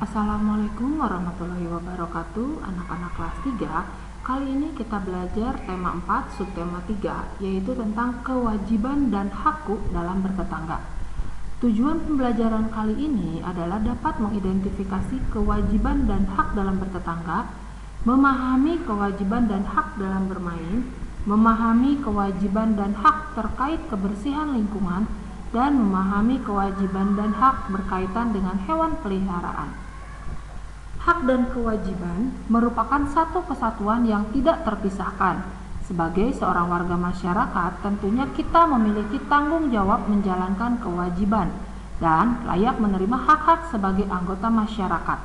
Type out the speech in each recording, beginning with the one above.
Assalamualaikum warahmatullahi wabarakatuh. Anak-anak kelas 3, kali ini kita belajar tema 4 subtema 3, yaitu tentang kewajiban dan hakku dalam bertetangga. Tujuan pembelajaran kali ini adalah dapat mengidentifikasi kewajiban dan hak dalam bertetangga, memahami kewajiban dan hak dalam bermain, memahami kewajiban dan hak terkait kebersihan lingkungan, dan memahami kewajiban dan hak berkaitan dengan hewan peliharaan. Hak dan kewajiban merupakan satu kesatuan yang tidak terpisahkan. Sebagai seorang warga masyarakat, tentunya kita memiliki tanggung jawab menjalankan kewajiban dan layak menerima hak-hak sebagai anggota masyarakat.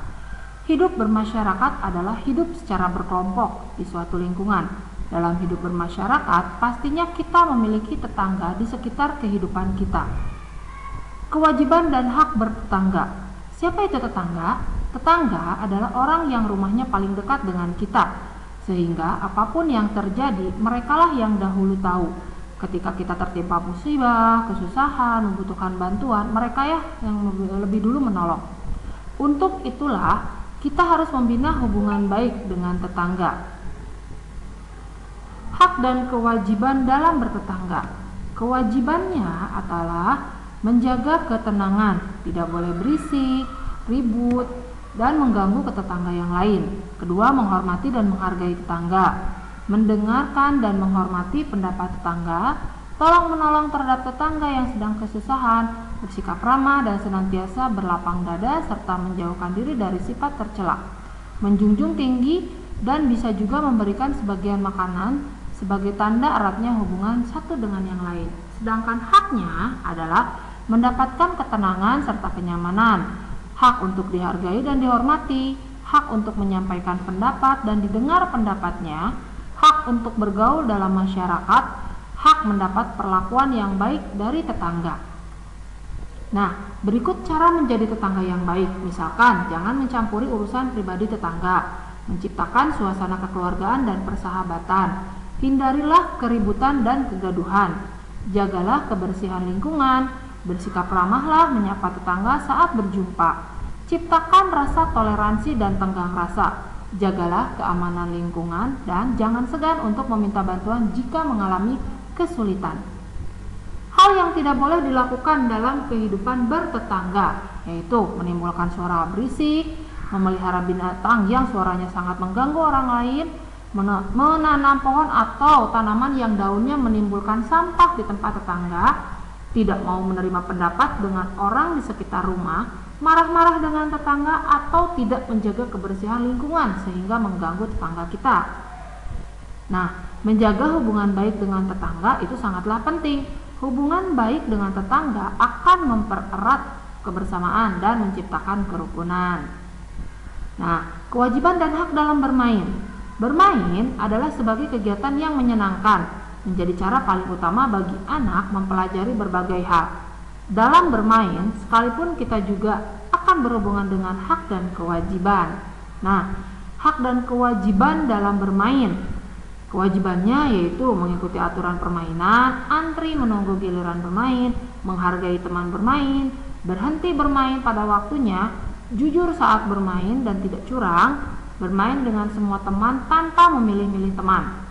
Hidup bermasyarakat adalah hidup secara berkelompok di suatu lingkungan. Dalam hidup bermasyarakat, pastinya kita memiliki tetangga di sekitar kehidupan kita. Kewajiban dan hak bertetangga. Siapa itu tetangga? Tetangga adalah orang yang rumahnya paling dekat dengan kita, sehingga apapun yang terjadi, merekalah yang dahulu tahu. Ketika kita tertimpa musibah, kesusahan, membutuhkan bantuan, mereka yang lebih dulu menolong. Untuk itulah, kita harus membina hubungan baik dengan tetangga. Hak dan kewajiban dalam bertetangga. Kewajibannya adalah menjaga ketenangan, tidak boleh berisik, ribut, dan mengganggu ke tetangga yang lain. Kedua, menghormati dan menghargai tetangga, mendengarkan dan menghormati pendapat tetangga, tolong menolong terhadap tetangga yang sedang kesusahan, bersikap ramah dan senantiasa berlapang dada serta menjauhkan diri dari sifat tercela, menjunjung tinggi dan bisa juga memberikan sebagian makanan sebagai tanda eratnya hubungan satu dengan yang lain. Sedangkan haknya adalah mendapatkan ketenangan serta kenyamanan, hak untuk dihargai dan dihormati, hak untuk menyampaikan pendapat dan didengar pendapatnya, hak untuk bergaul dalam masyarakat, hak mendapat perlakuan yang baik dari tetangga. Nah, berikut cara menjadi tetangga yang baik. Misalkan, jangan mencampuri urusan pribadi tetangga, menciptakan suasana kekeluargaan dan persahabatan, hindarilah keributan dan kegaduhan, jagalah kebersihan lingkungan, bersikap ramahlah menyapa tetangga saat berjumpa, ciptakan rasa toleransi dan tenggang rasa, jagalah keamanan lingkungan, dan jangan segan untuk meminta bantuan jika mengalami kesulitan. Hal yang tidak boleh dilakukan dalam kehidupan bertetangga, yaitu menimbulkan suara berisik, memelihara binatang yang suaranya sangat mengganggu orang lain, menanam pohon atau tanaman yang daunnya menimbulkan sampah di tempat tetangga, tidak mau menerima pendapat dengan orang di sekitar rumah, marah-marah dengan tetangga, atau tidak menjaga kebersihan lingkungan sehingga mengganggu tetangga kita. Nah, menjaga hubungan baik dengan tetangga itu sangatlah penting. Hubungan baik dengan tetangga akan mempererat kebersamaan dan menciptakan kerukunan. Nah, kewajiban dan hak dalam bermain. Bermain adalah sebagai kegiatan yang menyenangkan, menjadi cara paling utama bagi anak mempelajari berbagai hal. Dalam bermain, sekalipun kita juga akan berhubungan dengan hak dan kewajiban. Nah, hak dan kewajiban dalam bermain. Kewajibannya yaitu mengikuti aturan permainan, antri menunggu giliran bermain, menghargai teman bermain, berhenti bermain pada waktunya, jujur saat bermain dan tidak curang, bermain dengan semua teman tanpa memilih-milih teman.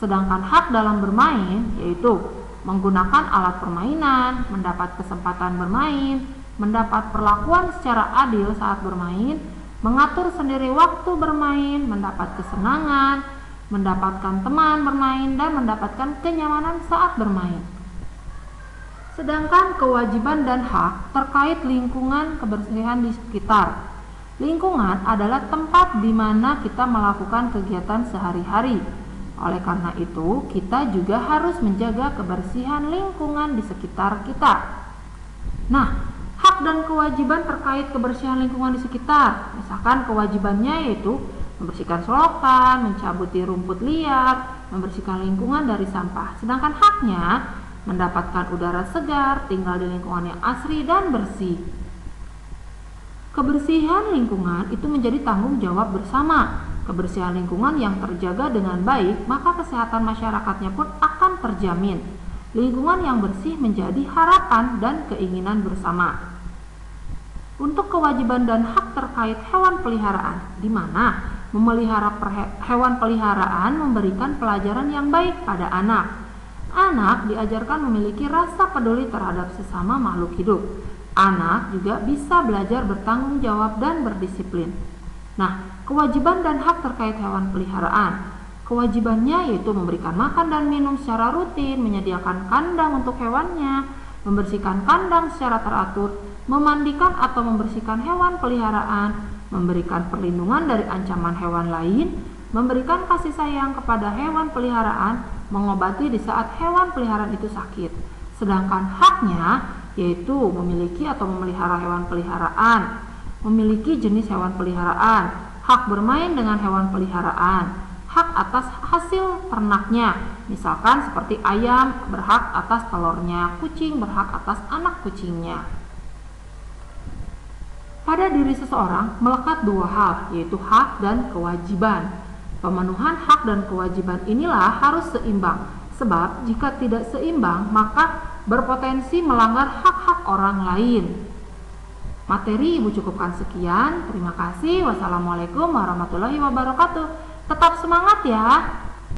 Sedangkan hak dalam bermain yaitu menggunakan alat permainan, mendapat kesempatan bermain, mendapat perlakuan secara adil saat bermain, mengatur sendiri waktu bermain, mendapat kesenangan, mendapatkan teman bermain, dan mendapatkan kenyamanan saat bermain. Sedangkan kewajiban dan hak terkait lingkungan kebersihan di sekitar. Lingkungan adalah tempat di mana kita melakukan kegiatan sehari-hari. Oleh karena itu, kita juga harus menjaga kebersihan lingkungan di sekitar kita. Nah, hak dan kewajiban terkait kebersihan lingkungan di sekitar. Misalkan kewajibannya yaitu membersihkan selokan, mencabuti rumput liar, membersihkan lingkungan dari sampah. Sedangkan haknya mendapatkan udara segar, tinggal di lingkungan yang asri dan bersih. Kebersihan lingkungan itu menjadi tanggung jawab bersama. Kebersihan lingkungan yang terjaga dengan baik, maka kesehatan masyarakatnya pun akan terjamin. Lingkungan yang bersih menjadi harapan dan keinginan bersama. Untuk kewajiban dan hak terkait hewan peliharaan, di mana memelihara hewan peliharaan memberikan pelajaran yang baik pada anak. Anak diajarkan memiliki rasa peduli terhadap sesama makhluk hidup. Anak juga bisa belajar bertanggung jawab dan berdisiplin. Nah, kewajiban dan hak terkait hewan peliharaan. Kewajibannya yaitu memberikan makan dan minum secara rutin, menyediakan kandang untuk hewannya, membersihkan kandang secara teratur, memandikan atau membersihkan hewan peliharaan, memberikan perlindungan dari ancaman hewan lain, memberikan kasih sayang kepada hewan peliharaan, mengobati di saat hewan peliharaan itu sakit. Sedangkan haknya yaitu memiliki atau memelihara hewan peliharaan, memiliki jenis hewan peliharaan, hak bermain dengan hewan peliharaan, hak atas hasil ternaknya, misalkan seperti ayam berhak atas telurnya, kucing berhak atas anak kucingnya. Pada diri seseorang melekat dua hal, yaitu hak dan kewajiban. Pemenuhan hak dan kewajiban inilah harus seimbang, sebab jika tidak seimbang maka berpotensi melanggar hak-hak orang lain. Materi Ibu cukupkan sekian. Terima kasih. Wassalamualaikum warahmatullahi wabarakatuh. Tetap semangat ya.